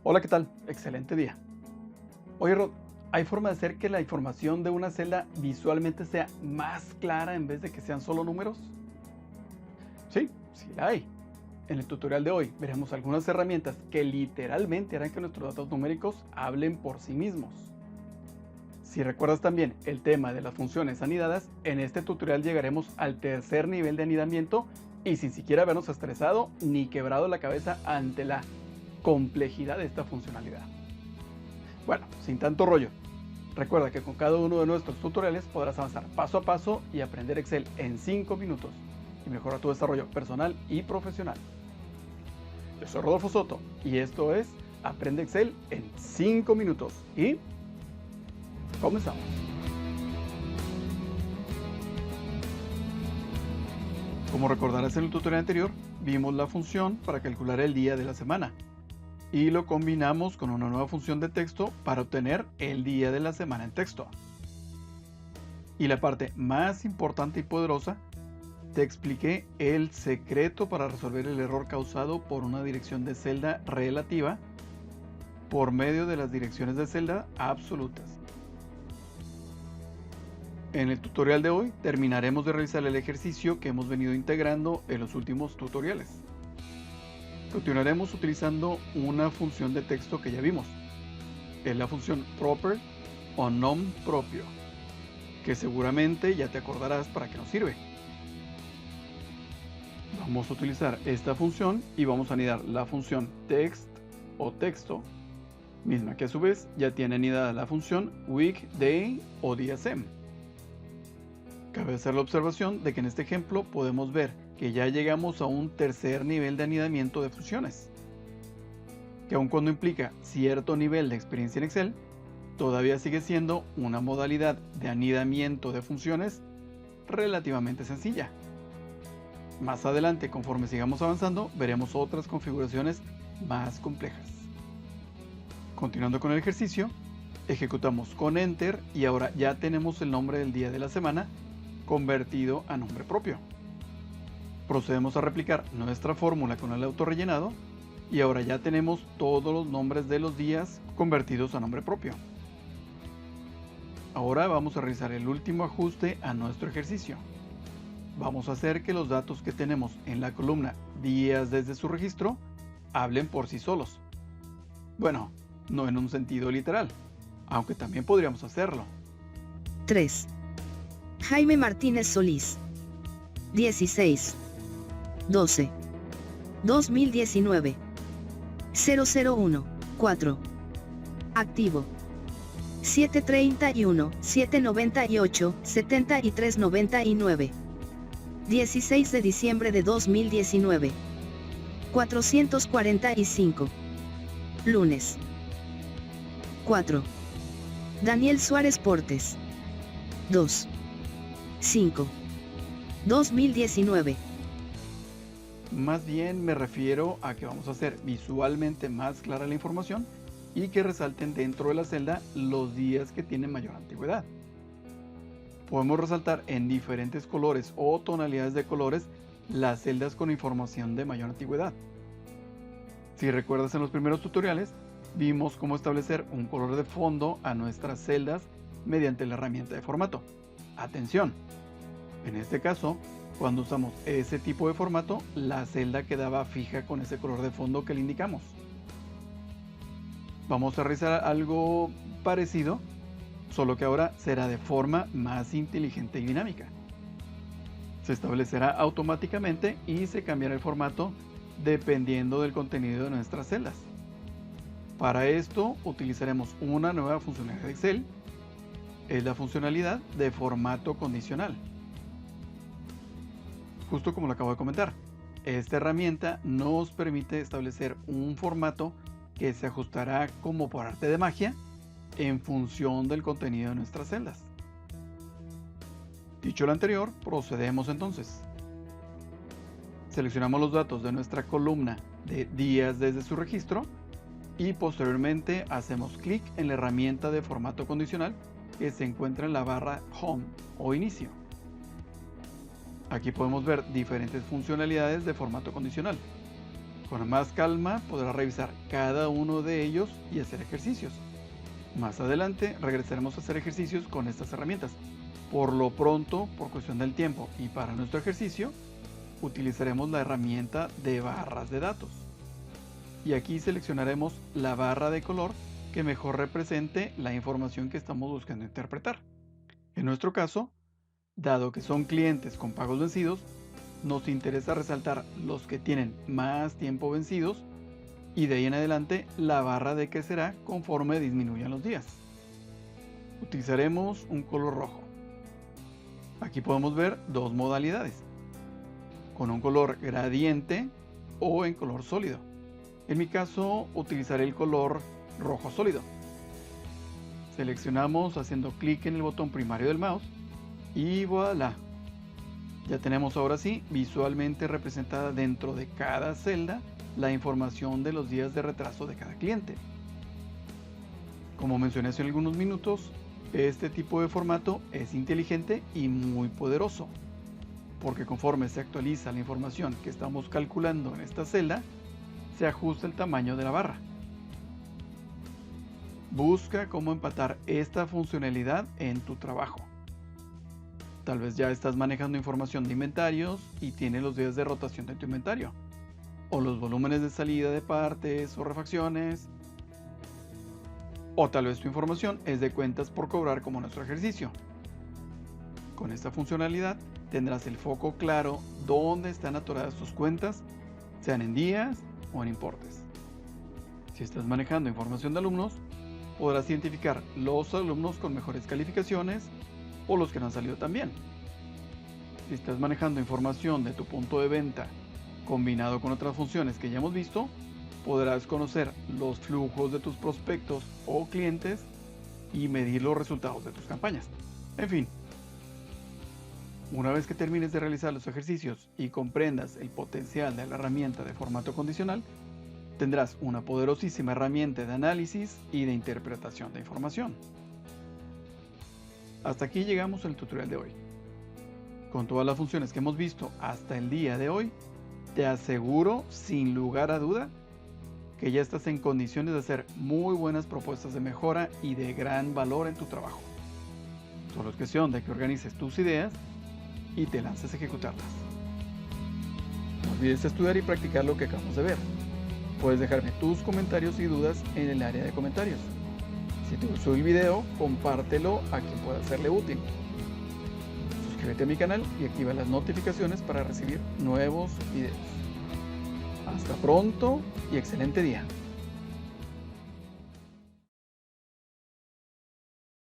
Hola, ¿qué tal? Excelente día. Oye, Rod, ¿hay forma de hacer que la información de una celda visualmente sea más clara en vez de que sean solo números? Sí, sí la hay. En el tutorial de hoy veremos algunas herramientas que literalmente harán que nuestros datos numéricos hablen por sí mismos. Si recuerdas también el tema de las funciones anidadas, en este tutorial llegaremos al tercer nivel de anidamiento y sin siquiera habernos estresado ni quebrado la cabeza ante la complejidad de esta funcionalidad. Bueno, sin tanto rollo, recuerda que con cada uno de nuestros tutoriales podrás avanzar paso a paso y aprender Excel en 5 minutos y mejorar tu desarrollo personal y profesional. Yo soy Rodolfo Soto y esto es Aprende Excel en 5 minutos y comenzamos. Como recordarás en el tutorial anterior, vimos la función para calcular el día de la semana y lo combinamos con una nueva función de texto para obtener el día de la semana en texto. Y la parte más importante y poderosa, te expliqué el secreto para resolver el error causado por una dirección de celda relativa por medio de las direcciones de celda absolutas. En el tutorial de hoy terminaremos de realizar el ejercicio que hemos venido integrando en los últimos tutoriales. Continuaremos utilizando una función de texto que ya vimos. Es la función proper o nom propio, que seguramente ya te acordarás para qué nos sirve. Vamos a utilizar esta función y vamos a anidar la función text o texto, misma que a su vez ya tiene anidada la función week, day o DSM. Cabe hacer la observación de que en este ejemplo podemos ver que ya llegamos a un tercer nivel de anidamiento de funciones, que aun cuando implica cierto nivel de experiencia en Excel, todavía sigue siendo una modalidad de anidamiento de funciones relativamente sencilla. Más adelante, conforme sigamos avanzando, veremos otras configuraciones más complejas. Continuando con el ejercicio, ejecutamos con Enter y ahora ya tenemos el nombre del día de la semana convertido a nombre propio. Procedemos a replicar nuestra fórmula con el autorrellenado y ahora ya tenemos todos los nombres de los días convertidos a nombre propio. Ahora vamos a realizar el último ajuste a nuestro ejercicio. Vamos a hacer que los datos que tenemos en la columna días desde su registro hablen por sí solos. Bueno, no en un sentido literal, aunque también podríamos hacerlo. 3. Jaime Martínez Solís. 16. 12. 2019. 001. 4. Activo. 731, 798, 7399. 16 de diciembre de 2019. 445. Lunes. 4. Daniel Suárez Portes. 2. 5. 2019. Más bien me refiero a que vamos a hacer visualmente más clara la información y que resalten dentro de la celda los días que tienen mayor antigüedad. Podemos resaltar en diferentes colores o tonalidades de colores las celdas con información de mayor antigüedad. Si recuerdas, en los primeros tutoriales vimos cómo establecer un color de fondo a nuestras celdas mediante la herramienta de formato. Atención, en este caso, cuando usamos ese tipo de formato, la celda quedaba fija con ese color de fondo que le indicamos. Vamos a realizar algo parecido, solo que ahora será de forma más inteligente y dinámica. Se establecerá automáticamente y se cambiará el formato dependiendo del contenido de nuestras celdas. Para esto utilizaremos una nueva funcionalidad de Excel, es la funcionalidad de formato condicional. Justo como lo acabo de comentar, esta herramienta nos permite establecer un formato que se ajustará como por arte de magia en función del contenido de nuestras celdas. Dicho lo anterior, procedemos entonces. Seleccionamos los datos de nuestra columna de días desde su registro y posteriormente hacemos clic en la herramienta de formato condicional que se encuentra en la barra Home o Inicio. Aquí podemos ver diferentes funcionalidades de formato condicional, Con más calma podrás revisar cada uno de ellos y hacer ejercicios. Más adelante regresaremos a hacer ejercicios con estas herramientas. Por lo pronto, por cuestión del tiempo y para nuestro ejercicio, utilizaremos la herramienta de barras de datos. Y aquí seleccionaremos la barra de color que mejor represente la información que estamos buscando interpretar. En nuestro caso, dado que son clientes con pagos vencidos, nos interesa resaltar los que tienen más tiempo vencidos y de ahí en adelante la barra decrecerá conforme disminuyan los días. Utilizaremos un color rojo. Aquí podemos ver dos modalidades, con un color gradiente o en color sólido. En mi caso utilizaré el color rojo sólido. Seleccionamos haciendo clic en el botón primario del mouse y voilà. Ya tenemos ahora sí visualmente representada dentro de cada celda la información de los días de retraso de cada cliente. Como mencioné hace algunos minutos, este tipo de formato es inteligente y muy poderoso, porque conforme se actualiza la información que estamos calculando en esta celda, se ajusta el tamaño de la barra. Busca cómo empatar esta funcionalidad en tu trabajo. Tal vez ya estás manejando información de inventarios y tienes los días de rotación de tu inventario, o los volúmenes de salida de partes o refacciones, o tal vez tu información es de cuentas por cobrar como nuestro ejercicio. Con esta funcionalidad tendrás el foco claro dónde están atoradas tus cuentas, sean en días o en importes. Si estás manejando información de alumnos, podrás identificar los alumnos con mejores calificaciones o los que no han salido tan bien. Si estás manejando información de tu punto de venta combinado con otras funciones que ya hemos visto, podrás conocer los flujos de tus prospectos o clientes y medir los resultados de tus campañas. En fin, una vez que termines de realizar los ejercicios y comprendas el potencial de la herramienta de formato condicional, tendrás una poderosísima herramienta de análisis y de interpretación de información. Hasta aquí llegamos al tutorial de hoy. Con todas las funciones que hemos visto hasta el día de hoy, te aseguro sin lugar a duda que ya estás en condiciones de hacer muy buenas propuestas de mejora y de gran valor en tu trabajo. Solo es cuestión de que organices tus ideas y te lances a ejecutarlas. No olvides estudiar y practicar lo que acabamos de ver. Puedes dejarme tus comentarios y dudas en el área de comentarios. Si te gustó el video, compártelo a quien pueda serle útil. Suscríbete a mi canal y activa las notificaciones para recibir nuevos videos. Hasta pronto y excelente día.